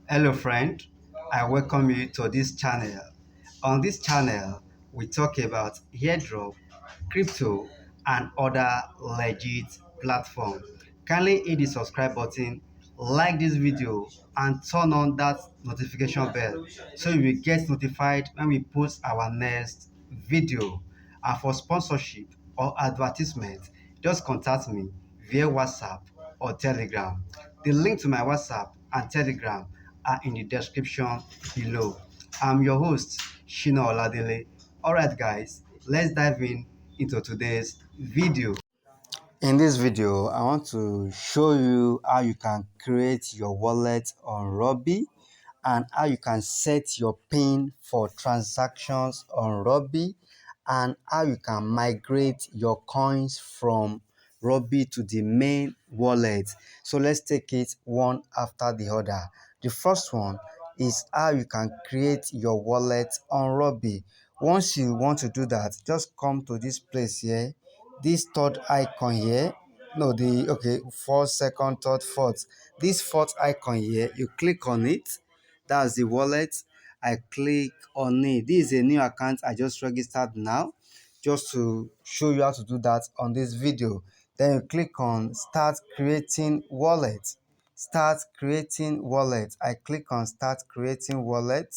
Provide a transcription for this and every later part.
Hello friend, I welcome you to this channel. On this channel, we talk about airdrop, crypto, and other legit platforms. Kindly hit the subscribe button, like this video, and turn on that notification bell so you will get notified when we post our next video. And for sponsorship or advertisement, just contact me via WhatsApp or Telegram. The link to my WhatsApp and Telegram are in the description below. I'm your host, Shina Oladele. Alright guys, let's dive into today's video. In this video, I want to show you how you can create your wallet on Rubi and how you can set your PIN for transactions on Rubi and how you can migrate your coins from Rubi to the main wallet. So let's take it one after the other. The first one is how you can create your wallet on Rubi. Once you want to do that, just come to this place here, this third icon here. No, the okay, first, second, third, fourth. This fourth icon here, you click on it. That's the wallet. I click on it. This is a new account I just registered now, just to show you how to do that on this video. Then you click on start creating wallet. Start creating wallet. I click on start creating wallet.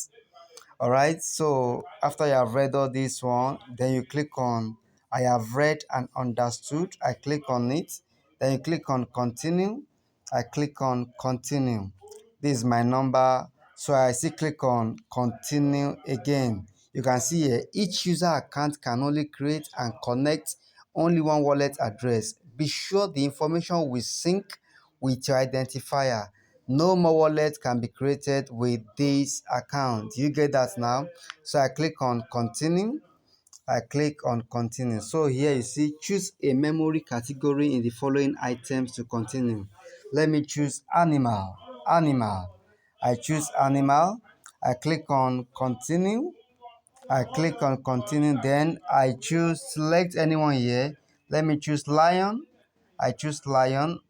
All right, so after you have read all this one, then you click on I have read and understood. I click on it. Then you click on continue. I click on continue. This is my number, so I still click on continue again. You can see here each user account can only create and connect only one wallet address. Be sure the information will sync with your identifier. No more wallet can be created with this account. You get that now? So I click on continue. I click on continue. So here you see choose a memory category in the following items to continue. Let me choose animal. Animal. I choose animal. I click on continue. I click on continue. Then I choose select anyone here. Let me choose lion. I choose lion.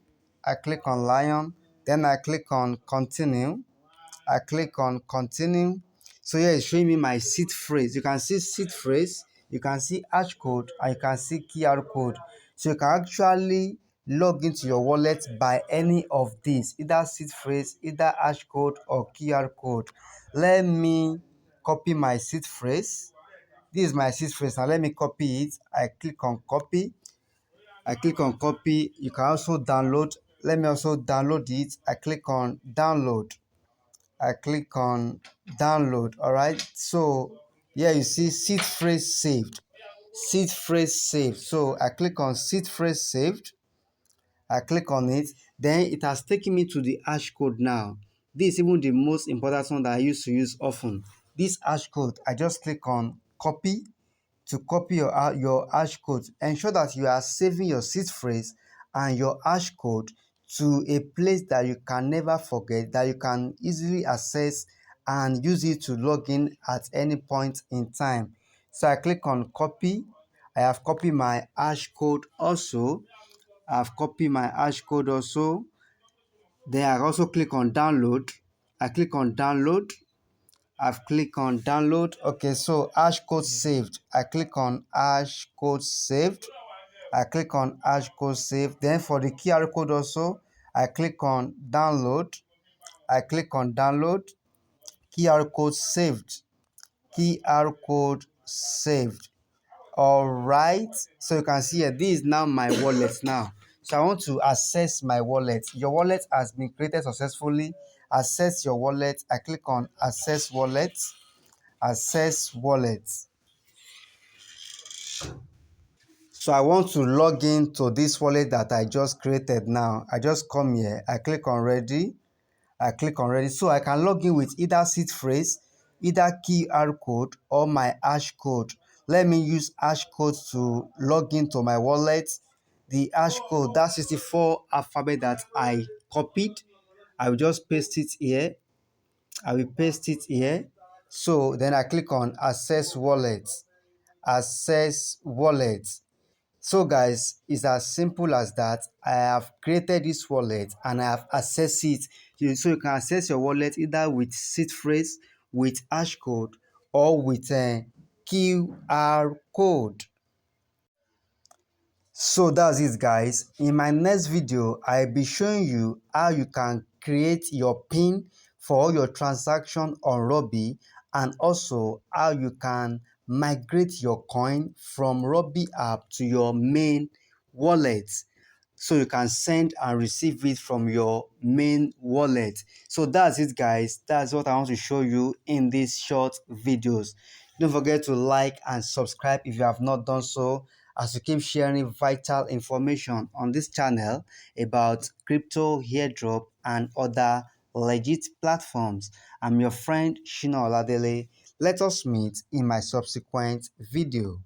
I click on lion. Then I click on continue. I click on continue. So here it's showing me my seed phrase. You can see seed phrase, you can see hash code, and you can see QR code. So you can actually log into your wallet by any of these, either seed phrase, either hash code, or QR code. Let me copy my seed phrase. This is my seed phrase. Now let me copy it. I click on copy. I click on copy. You can also download. Let me also download it. I click on download. I click on download. All right. So here you see seed phrase saved. Seed phrase saved. So I click on seed phrase saved. I click on it. Then it has taken me to the hash code now. This is even the most important one that I used to use often. This hash code, I just click on copy to copy your hash code. Ensure that you are saving your seed phrase and your hash code to a place that you can never forget, that you can easily access and use it to log in at any point in time. So I click on copy. I have copied my hash code also. I've copied my hash code also. Then I also click on download. I click on download. I've clicked on download. Okay, so hash code saved. I click on hash code saved. I click on hash code saved. Then for the QR code also, I click on download. I click on download. QR code saved. QR code saved. All right, so you can see here, this is now my wallet now. So I want to access my wallet. Your wallet has been created successfully. Access your wallet. I click on access wallet. Access wallet. So I want to log in to this wallet that I just created now. I just come here. I click on ready. I click on ready. So I can log in with either seed phrase, either QR code, or my hash code. Let me use hash code to log into my wallet. The hash code, that 64 alphabet that I copied, I will just paste it here. I will paste it here. So then I click on access wallet. Access wallet. So guys, it's as simple as that. I have created this wallet and I have accessed it So you can access your wallet either with seed phrase, with hash code, or with a QR code. So that's it, guys. In my next video, I'll be showing you how you can create your PIN for all your transaction on Rubi, and also how you can migrate your coin from Rubi app to your main wallet, so you can send and receive it from your main wallet. So that's it, guys. That's what I want to show you in these short videos. Don't forget to like and subscribe if you have not done so, as we keep sharing vital information on this channel about crypto, airdrop, and other legit platforms. I'm your friend Shina Oladele. Let us meet in my subsequent video.